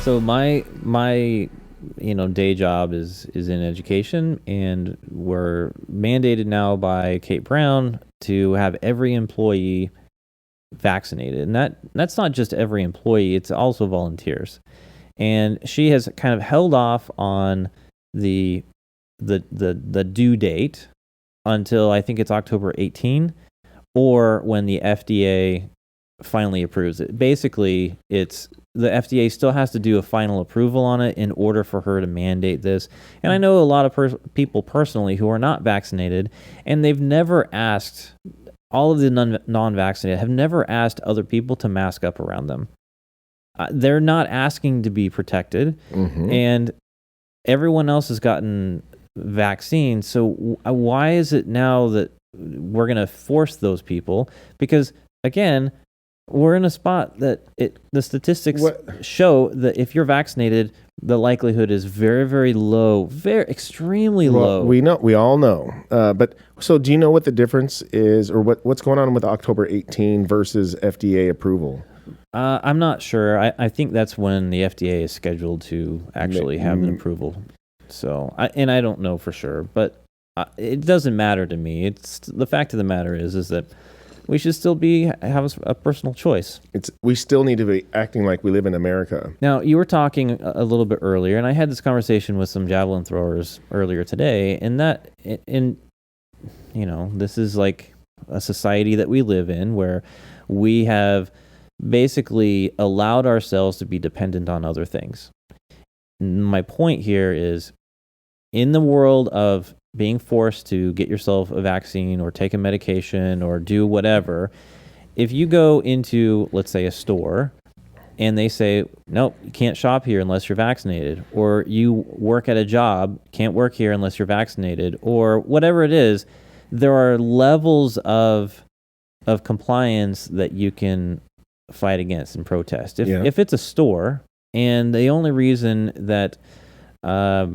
So my day job is in education, and we're mandated now by Kate Brown to have every employee vaccinated, and that's not just every employee; it's also volunteers. And she has kind of held off on the due date until I think it's October 18, or when the FDA finally approves it. Basically, it's the FDA still has to do a final approval on it in order for her to mandate this. And I know a lot of people personally who are not vaccinated, and they've never asked, all of the non-vaccinated have never asked other people to mask up around them. They're not asking to be protected, and everyone else has gotten vaccines. So why is it now that we're going to force those people? Because, again, we're in a spot that the statistics show that if you're vaccinated, the likelihood is very, very low, extremely low. We all know. But so do you know what the difference is, or what's going on with October 18 versus FDA approval? I'm not sure. I think that's when the FDA is scheduled to actually have an approval. So, I don't know for sure, but it doesn't matter to me. It's the fact of the matter is that we should still have a personal choice. We still need to be acting like we live in America. Now, you were talking a little bit earlier, and I had this conversation with some javelin throwers earlier today, and this is like a society that we live in where we have basically allowed ourselves to be dependent on other things. My point here is, in the world of being forced to get yourself a vaccine or take a medication or do whatever, if you go into, let's say, a store and they say, nope, you can't shop here unless you're vaccinated, or you work at a job, can't work here unless you're vaccinated, or whatever it is, there are levels of compliance that you can fight against and protest. If it's a store, and the only reason that I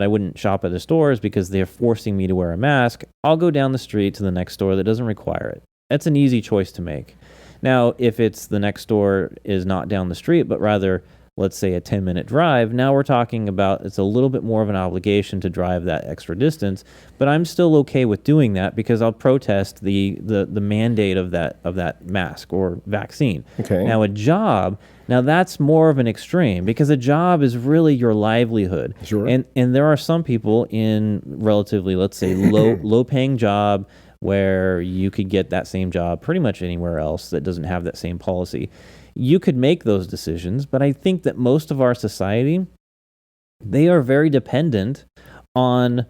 wouldn't shop at a store is because they're forcing me to wear a mask, I'll go down the street to the next store that doesn't require it. That's an easy choice to make. Now, if it's the next store is not down the street, but rather, let's say, a 10-minute drive, now we're talking about it's a little bit more of an obligation to drive that extra distance, but I'm still okay with doing that because I'll protest the mandate of that mask or vaccine. Okay. Now, a job, that's more of an extreme because a job is really your livelihood. Sure. And there are some people in relatively, let's say, low paying job where you could get that same job pretty much anywhere else that doesn't have that same policy. You could make those decisions, but I think that most of our society, they are very dependent on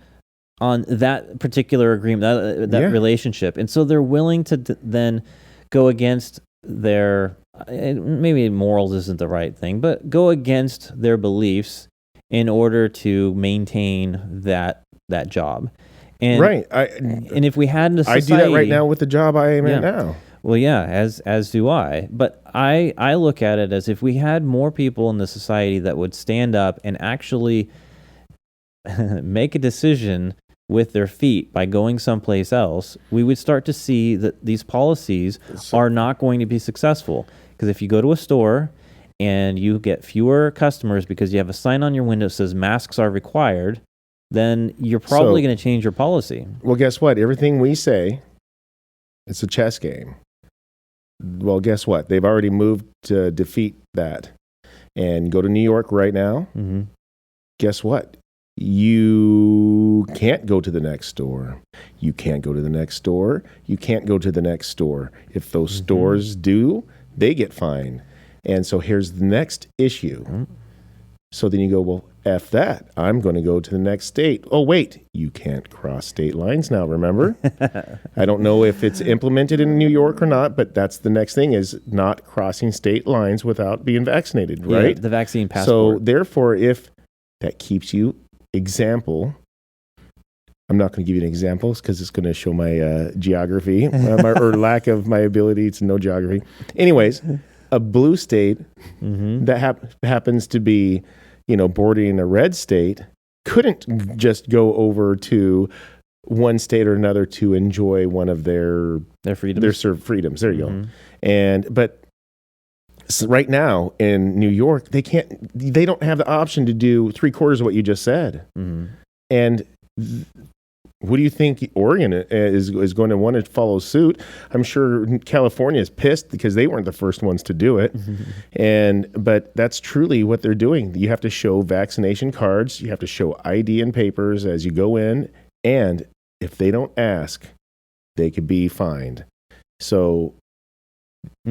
that particular agreement, that relationship. And so they're willing to then go against their, maybe morals isn't the right thing, but go against their beliefs in order to maintain that job. And, right. And if we had a society... I do that right now with the job I am at now. Well, yeah, as do I. But I look at it as if we had more people in the society that would stand up and actually make a decision with their feet by going someplace else, we would start to see that these policies are not going to be successful. Because if you go to a store and you get fewer customers because you have a sign on your window that says masks are required, then you're probably going to change your policy. Well, guess what? Everything we say, it's a chess game. Well, guess what? They've already moved to defeat that. And go to New York right now. Mm-hmm. Guess what? You can't go to the next store. You can't go to the next store. You can't go to the next store. If those stores do, they get fined. And so here's the next issue. Mm-hmm. So then you go, well, F that. I'm going to go to the next state. Oh, wait, you can't cross state lines now, remember? I don't know if it's implemented in New York or not, but that's the next thing is not crossing state lines without being vaccinated, right? Yeah, the vaccine passport. So therefore, if that keeps you, example, I'm not going to give you an example because it's going to show my geography or lack of my ability to know geography. Anyways, a blue state that happens to be bordering a red state couldn't just go over to one state or another to enjoy one of their freedoms. Their freedoms. There you go. But right now in New York, they don't have the option to do 3/4 of what you just said. Mm-hmm. And what do you think Oregon is going to want to follow suit? I'm sure California is pissed because they weren't the first ones to do it. But that's truly what they're doing. You have to show vaccination cards. You have to show ID and papers as you go in. And if they don't ask, they could be fined. So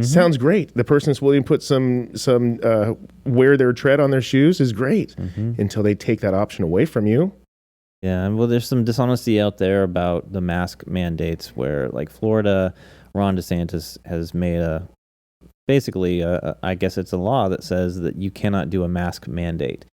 sounds great. The person that's willing to put some wear their tread on their shoes is great until they take that option away from you. Yeah, well, there's some dishonesty out there about the mask mandates where, like, Florida, Ron DeSantis has made I guess it's a law that says that you cannot do a mask mandate.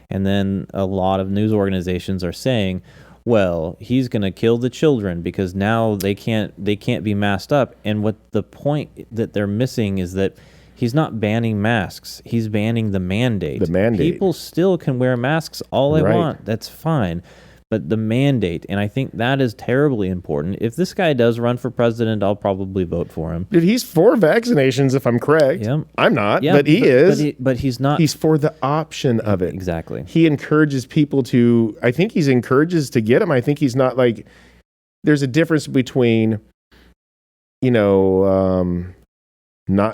And then a lot of news organizations are saying, well, he's going to kill the children because now they can't be masked up. And what the point that they're missing is that he's not banning masks. He's banning the mandate. The mandate. People still can wear masks all they want. That's fine. But the mandate, and I think that is terribly important. If this guy does run for president, I'll probably vote for him. Dude, he's for vaccinations, if I'm correct. Yeah. I'm not, but he is. But he's not. He's for the option of it. Exactly. He encourages people to, I think he's encourages to get them. I think he's not like, there's a difference between, not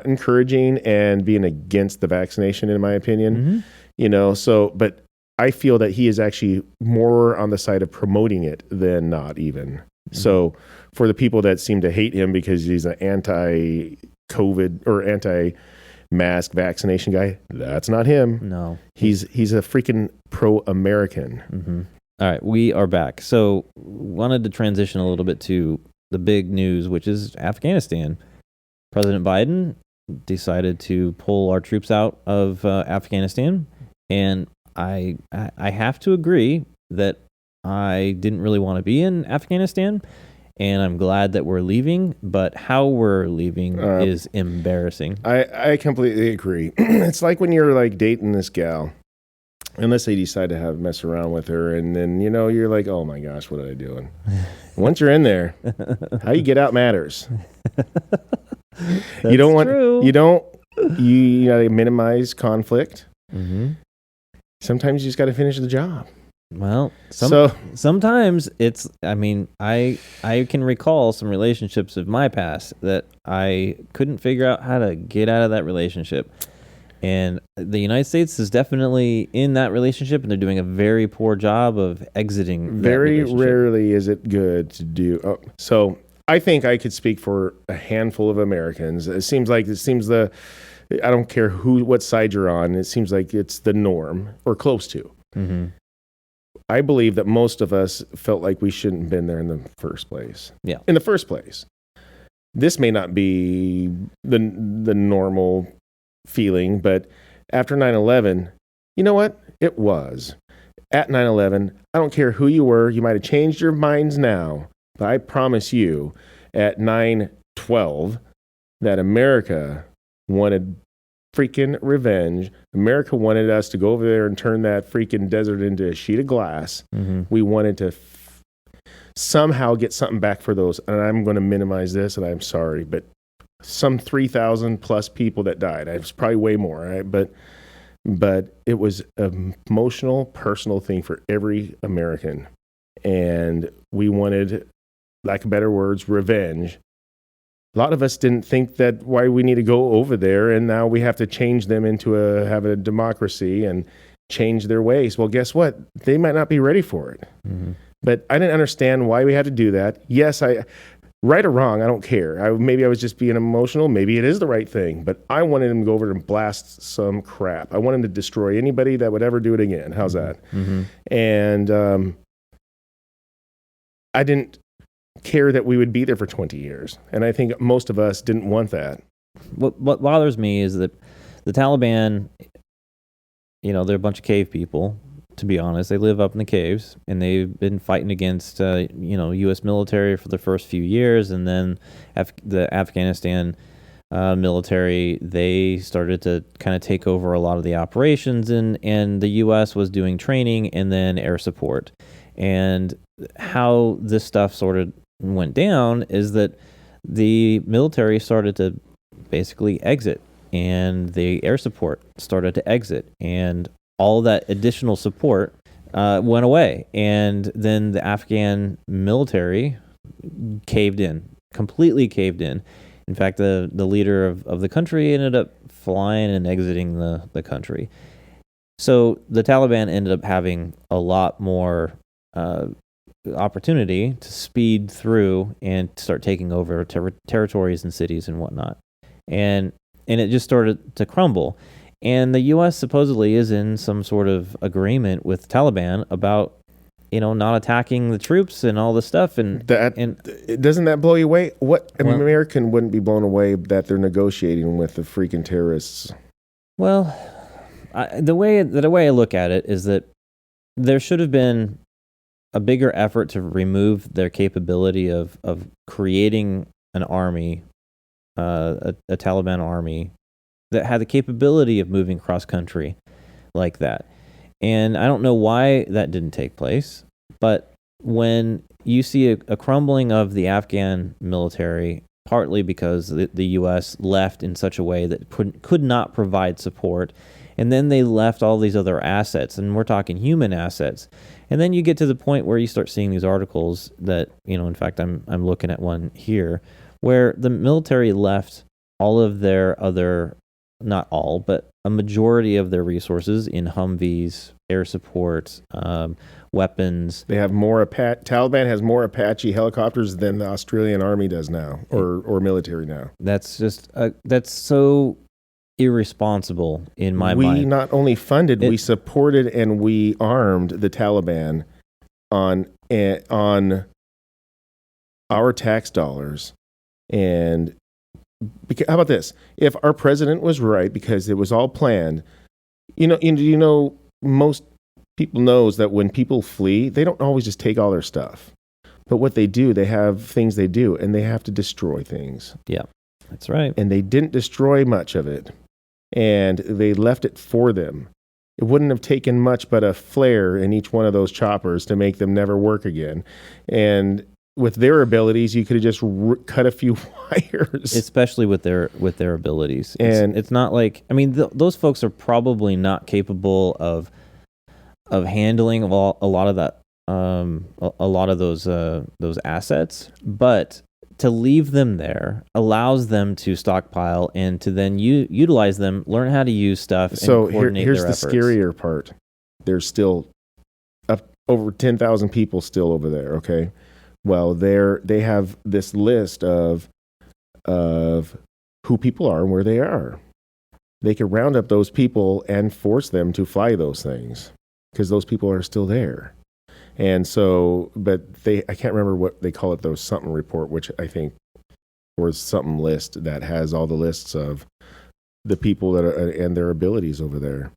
encouraging and being against the vaccination, in my opinion. But I feel that he is actually more on the side of promoting it than not even. So for the people that seem to hate him because he's an anti-COVID or anti-mask vaccination guy, that's not him. No. He's a freaking pro-American. All right, we are back. So wanted to transition a little bit to the big news, which is Afghanistan. President Biden decided to pull our troops out of Afghanistan, and I have to agree that I didn't really want to be in Afghanistan, and I'm glad that we're leaving, but how we're leaving is embarrassing. I completely agree. It's like when you're like dating this gal, unless they decide to mess around with her, and then, you're like, oh my gosh, what am I doing? Once you're in there, how you get out matters. You don't want, you gotta minimize conflict. Sometimes you just got to finish the job. Well, sometimes it's, I can recall some relationships of my past that I couldn't figure out how to get out of that relationship. And the United States is definitely in that relationship, and they're doing a very poor job of exiting. Very rarely is it good to do. So I think I could speak for a handful of Americans. I don't care what side you're on. It seems like it's the norm or close to. I believe that most of us felt like we shouldn't have been there in the first place. Yeah. In the first place. This may not be the normal feeling, but after 9/11, you know what? It was. At 9/11, I don't care who you were. You might have changed your minds now, but I promise you, at 9/12, that America wanted freaking revenge. America wanted us to go over there and turn that freaking desert into a sheet of glass. We wanted to somehow get something back for those. And I'm going to minimize this, and I'm sorry, but some 3,000 plus people that died. It's probably way more, right? But it was an emotional, personal thing for every American. And we wanted, lack of better words, revenge. A lot of us didn't think that why we need to go over there, and now we have to change them into have a democracy and change their ways. Well, guess what? They might not be ready for it. But I didn't understand why we had to do that. Yes, right or wrong, I don't care. Maybe I was just being emotional. Maybe it is the right thing. But I wanted him to go over and blast some crap. I wanted him to destroy anybody that would ever do it again. How's that? And I didn't care that we would be there for 20 years. And I think most of us didn't want that. What bothers me is that the Taliban, they're a bunch of cave people, to be honest. They live up in the caves, and they've been fighting against, U.S. military for the first few years. And then the Afghanistan military, they started to kind of take over a lot of the operations, and the U.S. was doing training and then air support. And how this stuff sort of went down is that the military started to basically exit and the air support started to exit, and all that additional support went away. And then the Afghan military completely caved in. In fact, the leader of the country ended up flying and exiting the country. So the Taliban ended up having a lot more opportunity to speed through and start taking over territories and cities and whatnot. And it just started to crumble. And the U.S. supposedly is in some sort of agreement with Taliban about, not attacking the troops and all this stuff. And doesn't that blow you away? What American wouldn't be blown away that they're negotiating with the freaking terrorists? Well, the way I look at it is that there should have been a bigger effort to remove their capability of creating an army, a Taliban army that had the capability of moving cross country like that. And I don't know why that didn't take place, but when you see a crumbling of the Afghan military, partly because the U.S. left in such a way that could not provide support, and then they left all these other assets, and we're talking human assets. And then you get to the point where you start seeing these articles that, in fact, I'm looking at one here, where the military left all of their other, not all, but a majority of their resources in Humvees, air support, weapons. They have more Taliban has more Apache helicopters than the Australian Army does now, or military now. That's just that's so irresponsible in my mind. We not only funded, we supported and we armed the Taliban on our tax dollars. And how about this? If our president was right, because it was all planned, most people knows that when people flee, they don't always just take all their stuff. But what they do, they have things they do, and they have to destroy things. Yeah, that's right. And they didn't destroy much of it, and they left it for them. It wouldn't have taken much but a flare in each one of those choppers to make them never work again. And with their abilities, you could have just cut a few wires. Especially with their abilities. And it's not like, those folks are probably not capable of handling a lot of that, a lot of those assets. But to leave them there allows them to stockpile and to then utilize them, learn how to use stuff, and coordinate their efforts. So here's the scarier part. There's still over 10,000 people still over there, okay? Well, they have this list of who people are and where they are. They could round up those people and force them to fly those things because those people are still there. And so, but I can't remember what they call it, though, something report, which I think was something list that has all the lists of the people that are and their abilities over there.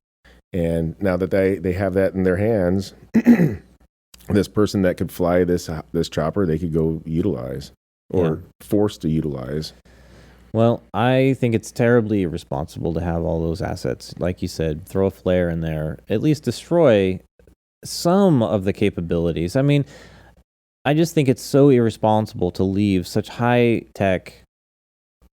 And now that they have that in their hands, this person that could fly this chopper, they could go utilize or forced to utilize. Well, I think it's terribly irresponsible to have all those assets. Like you said, throw a flare in there, at least destroy some of the capabilities. I just think it's so irresponsible to leave such high-tech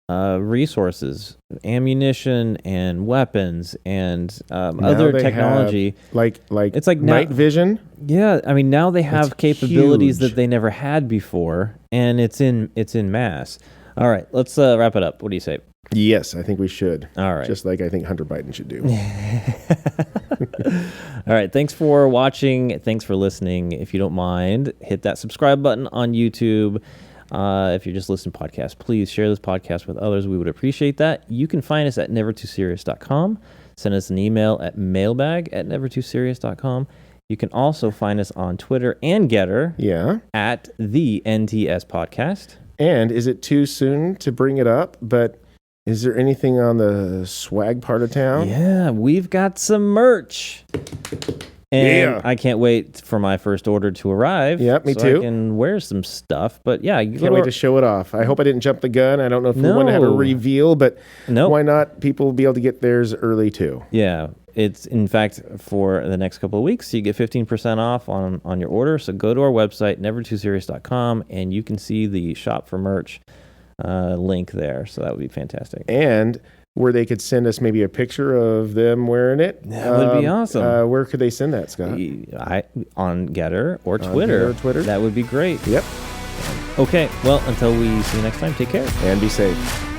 resources, ammunition and weapons and other technology. Like it's like night vision. Yeah, now they have capabilities that they never had before, and it's in mass. All right, let's wrap it up. What do you say? Yes, I think we should. All right. Just like I think Hunter Biden should do. All right, thanks for watching. Thanks for listening. If you don't mind, hit that subscribe button on YouTube. If you're just listening to podcasts, please share this podcast with others. We would appreciate that. You can find us at nevertooserious.com. Send us an email at mailbag@nevertooserious.com. You can also find us on Twitter and Gettr at the NTS Podcast. And is it too soon to bring it up? But is there anything on the swag part of town? Yeah, we've got some merch. And I can't wait for my first order to arrive. Yep, me so too. I can wear some stuff. But yeah, you can't wait to show it off. I hope I didn't jump the gun. I don't know if we want to have a reveal, but why not? People will be able to get theirs early too. Yeah, it's in fact for the next couple of weeks, you get 15% off on your order. So go to our website, nevertooserious.com, and you can see the shop for merch link there. So that would be fantastic. And where they could send us maybe a picture of them wearing it. That would be awesome. Where could they send that, Scott? On Gettr or Twitter. Twitter. That would be great. Yep. Okay, well, until we see you next time, take care. And be safe.